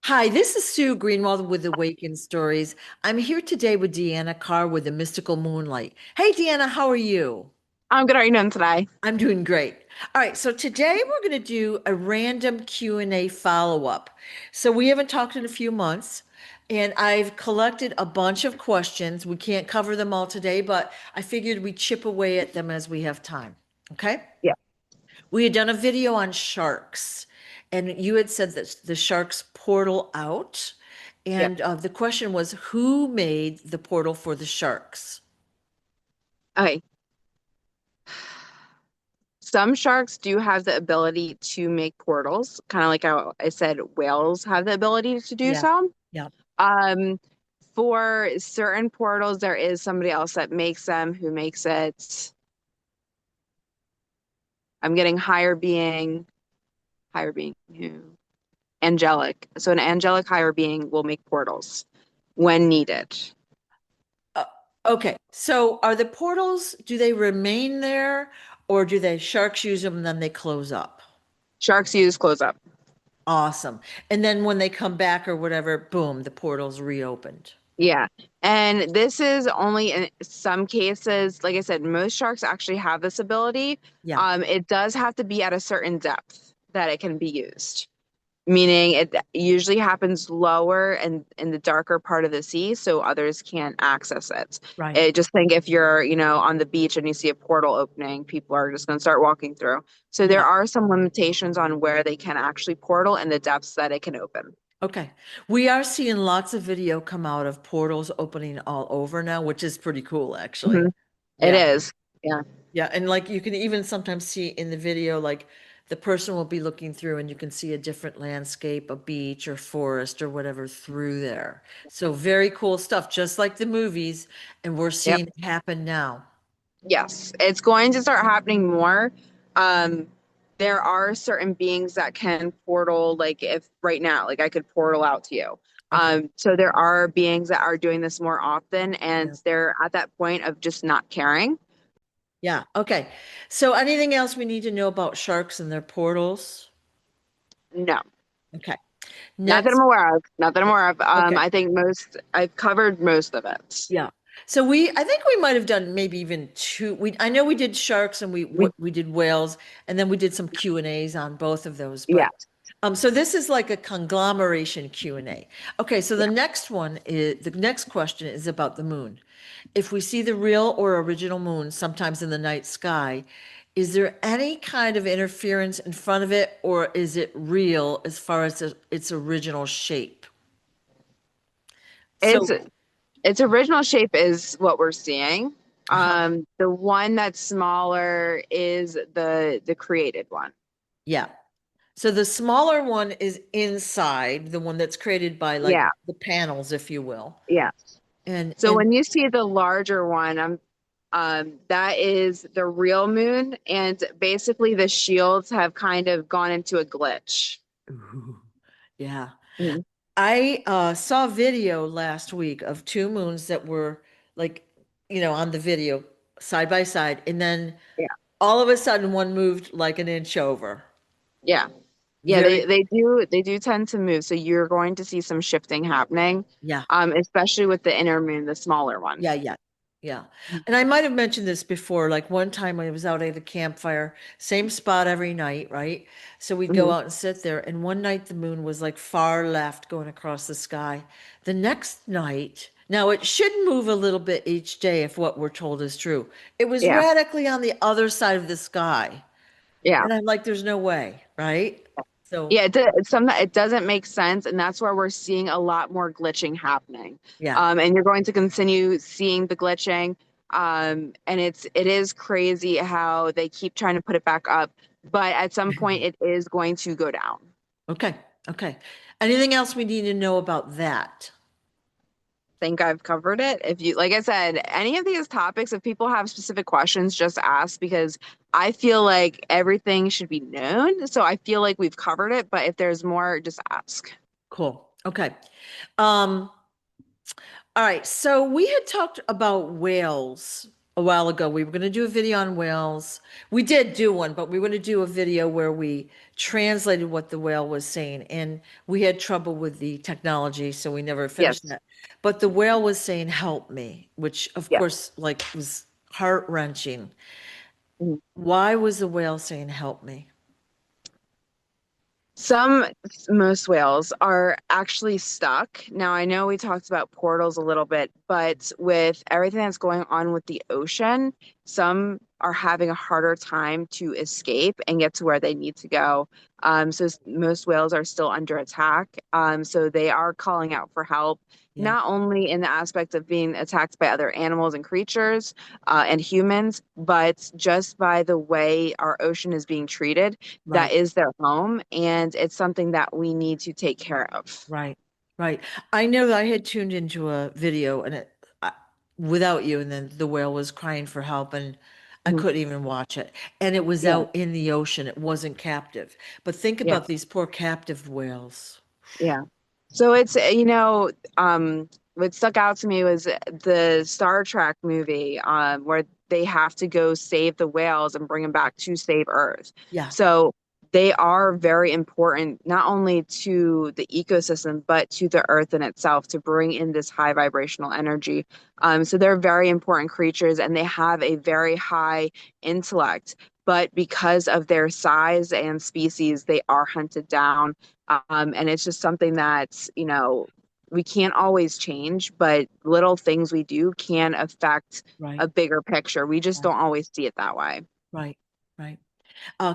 Hi, this is Sue Greenwald with Awaken Stories. I'm here today with Deanna Carr with the Mystical Moonlight. Hey, Deanna, how are you? I'm good. How are you doing today? I'm doing great. All right, so today we're going to do a random Q&A follow-up. So we haven't talked in a few months, and I've collected a bunch of questions. We can't cover them all today, but I figured we'd chip away at them as we have time. Okay? Yeah. We had done a video on sharks, and you had said that the sharks portal out. Yep. And the question was, who made the portal for the sharks? Okay. Some sharks do have the ability to make portals, kind of like how I said whales have the ability to do Yeah, so. yeah. Um, for certain portals, there is somebody else that makes them. Who makes it? I'm getting higher being who? Angelic. So an angelic higher being will make portals when needed. Uh, okay, so are the portals, do they remain there or do they sharks use them and then they close up? Sharks use close up. Awesome. And then when they come back or whatever, boom, the portal's reopened. Yeah. And this is only in some cases, like I said, most sharks actually have this ability. Yeah, It does have to be at a certain depth that it can be used, meaning it usually happens lower and in the darker part of the sea, so others can't access it. right. Just think if you're, on the beach and you see a portal opening, people are just going to start walking through. So there Yeah. are some limitations on where they can actually portal and the depths that it can open. Okay. We are seeing lots of video come out of portals opening all over now, which is pretty cool, actually. Mhm. It Yeah. is. Yeah. Yeah. And like you can even sometimes see in the video, like the person will be looking through and you can see a different landscape, a beach or forest or whatever through there. So very cool stuff, just like the movies. And we're Yep. seeing it happen now. Yes, it's going to start happening more. Um, there are certain beings that can portal, like if right now, like I could portal out to you. Okay. So there are beings that are doing this more often, and Yeah. they're at that point of just not caring. Yeah. Okay. So anything else we need to know about sharks and their portals? No, Okay. not that Next. I'm aware of. Not that I'm aware of. Okay. I think I've covered most of it. Yeah. So I think we might have done maybe even two. I know we did sharks and We, we did whales, and then we did some Q&As on both of those. yeah, But so this is like a conglomeration Q&A. Okay, so yeah. the next question is about the moon. If we see the real or original moon sometimes in the night sky, is there any kind of interference in front of it, or is it real as far as its original shape? It's So, its original shape is what we're seeing. uh The one that's smaller is the created one. yeah. So the smaller one is inside, the one that's created by like Yeah, the panels, if you will. yeah. And So when you see the larger one, that is the real moon, and basically the shields have kind of gone into a glitch. Ooh, yeah. Mhm. I saw a video last week of two moons that were like, on the video side by side, and then Yeah, all of a sudden one moved like an inch over. yeah, yeah. Very, They do tend to move, so you're going to see some shifting happening, yeah. especially with the inner moon, the smaller one. Yeah, yeah, yeah. And I might have mentioned this before. Like one time I was out at a campfire, same spot every night, right? So we'd go Hmm. out and sit there. And one night the moon was like far left going across the sky. The next night, now it should move a little bit each day if what we're told is true. It was Yeah, radically on the other side of the sky. yeah. And I'm like, there's no way, right? So, Yeah, it doesn't make sense, and that's why we're seeing a lot more glitching happening. yeah. And you're going to continue seeing the glitching. And it is crazy how they keep trying to put it back up, but at some point it is going to go down. Okay. Okay. Anything else we need to know about that? Think I've covered it. If you, like I said, any of these topics, if people have specific questions, just ask because I feel like everything should be known. So I feel like we've covered it, but if there's more, just ask. Cool. Okay. Um, all right. So we had talked about whales a while ago. We were going to do a video on whales. We did do one, but we were going to do a video where we translated what the whale was saying. And we had trouble with the technology, so we never finished Yes. that. But the whale was saying, "Help me," which of Yes. course, like, was heart-wrenching. Mhm. Why was the whale saying, "Help me"? Some, most whales are actually stuck. Now, I know we talked about portals a little bit, but with everything that's going on with the ocean, some are having a harder time to escape and get to where they need to go. Most whales are still under attack. So they are calling out for help, Yeah, not only in the aspect of being attacked by other animals and creatures, and humans, but just by the way our ocean is being treated. That right. is their home, and it's something that we need to take care of. Right, right. I know that I had tuned into a video and without you, and then the whale was crying for help, and I Mhm. couldn't even watch it. And it was Yeah, out in the ocean, it wasn't captive. But think yeah, about these poor captive whales. yeah. So it's, what stuck out to me was the Star Trek movie, where they have to go save the whales and bring them back to save Earth. Yeah, So they are very important, not only to the ecosystem, but to the Earth in itself to bring in this high vibrational energy. So they're very important creatures and they have a very high intellect. But because of their size and species, they are hunted down. And it's just something that, we can't always change, but little things we do can affect right, a bigger picture. We just right, don't always see it that way. right, right.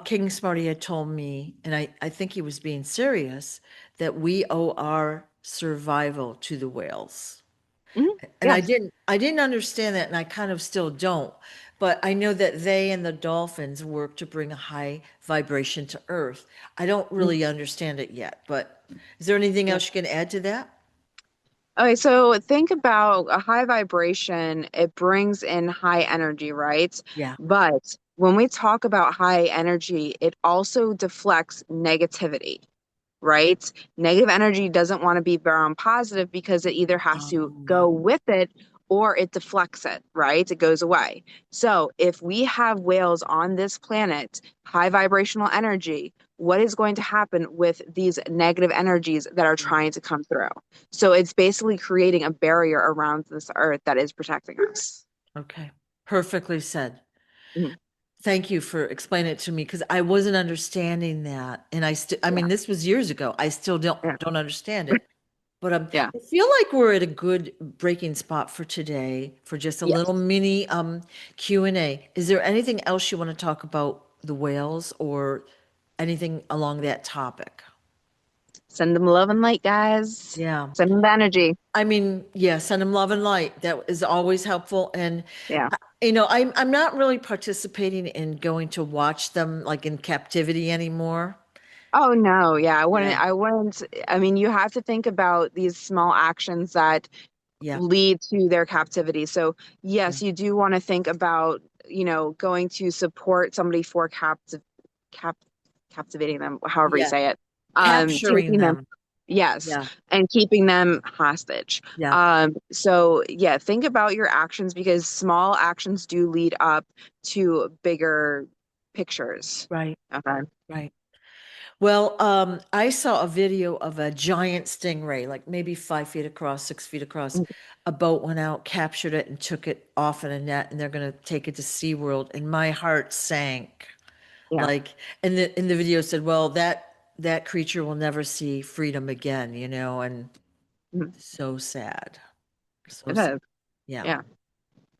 King Smarty had told me, and I think he was being serious, that we owe our survival to the whales. Mhm. And Yes. I didn't understand that, and I kind of still don't. But I know that they and the dolphins work to bring a high vibration to Earth. I don't Mhm. really understand it yet, but is there anything Yeah. else you can add to that? Okay, so think about a high vibration, it brings in high energy, right? Yeah. But when we talk about high energy, it also deflects negativity, right? Negative energy doesn't want to be around positive because it either has to Oh, go with it or it deflects it, right? It goes away. So if we have whales on this planet, high vibrational energy, what is going to happen with these negative energies that are yeah. trying to come through? So it's basically creating a barrier around this earth that is protecting us. Okay. Perfectly said. Mhm. Thank you for explaining it to me because I wasn't understanding that. And I Yeah, mean, this was years ago. I still yeah, don't understand it. But yeah. I feel like we're at a good breaking spot for today for just a little Yes. mini Q&A. Is there anything else you want to talk about the whales or anything along that topic? Send them love and light, guys. Yeah. Send them the energy. I mean, yeah, send them love and light. That is always helpful. And Yeah. I'm not really participating in going to watch them like in captivity anymore. Oh no, yeah, Yeah. I wouldn't, I mean, you have to think about these small actions that Yeah. lead to their captivity. So, Yeah. yes, you do want to think about, going to support somebody for cap captivating them, however you Yeah. say it. Capturing Taking them, them. yes, Yeah. and keeping them hostage. Yeah. So yeah, think about your actions because small actions do lead up to bigger pictures. Right. Okay. Right. Well, I saw a video of a giant stingray, like maybe 5 feet across, 6 feet across. A boat went out, captured it, and took it off in a net, and they're going to take it to SeaWorld. And my heart sank. Yeah. Like, and the video said, well, that creature will never see freedom again, and Mhm. so sad. So It sad. is. Yeah. Yeah.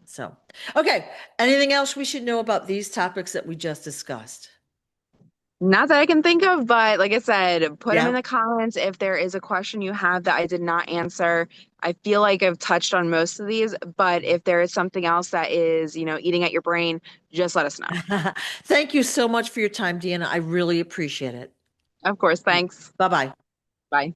So, okay. Anything else we should know about these topics that we just discussed? Not that I can think of, but like I said, put them in Yeah. the comments if there is a question you have that I did not answer. I feel like I've touched on most of these, but if there is something else that is, eating at your brain, just let us know. Thank you so much for your time, Deanna. I really appreciate it. Of course, thanks. Bye bye. Bye.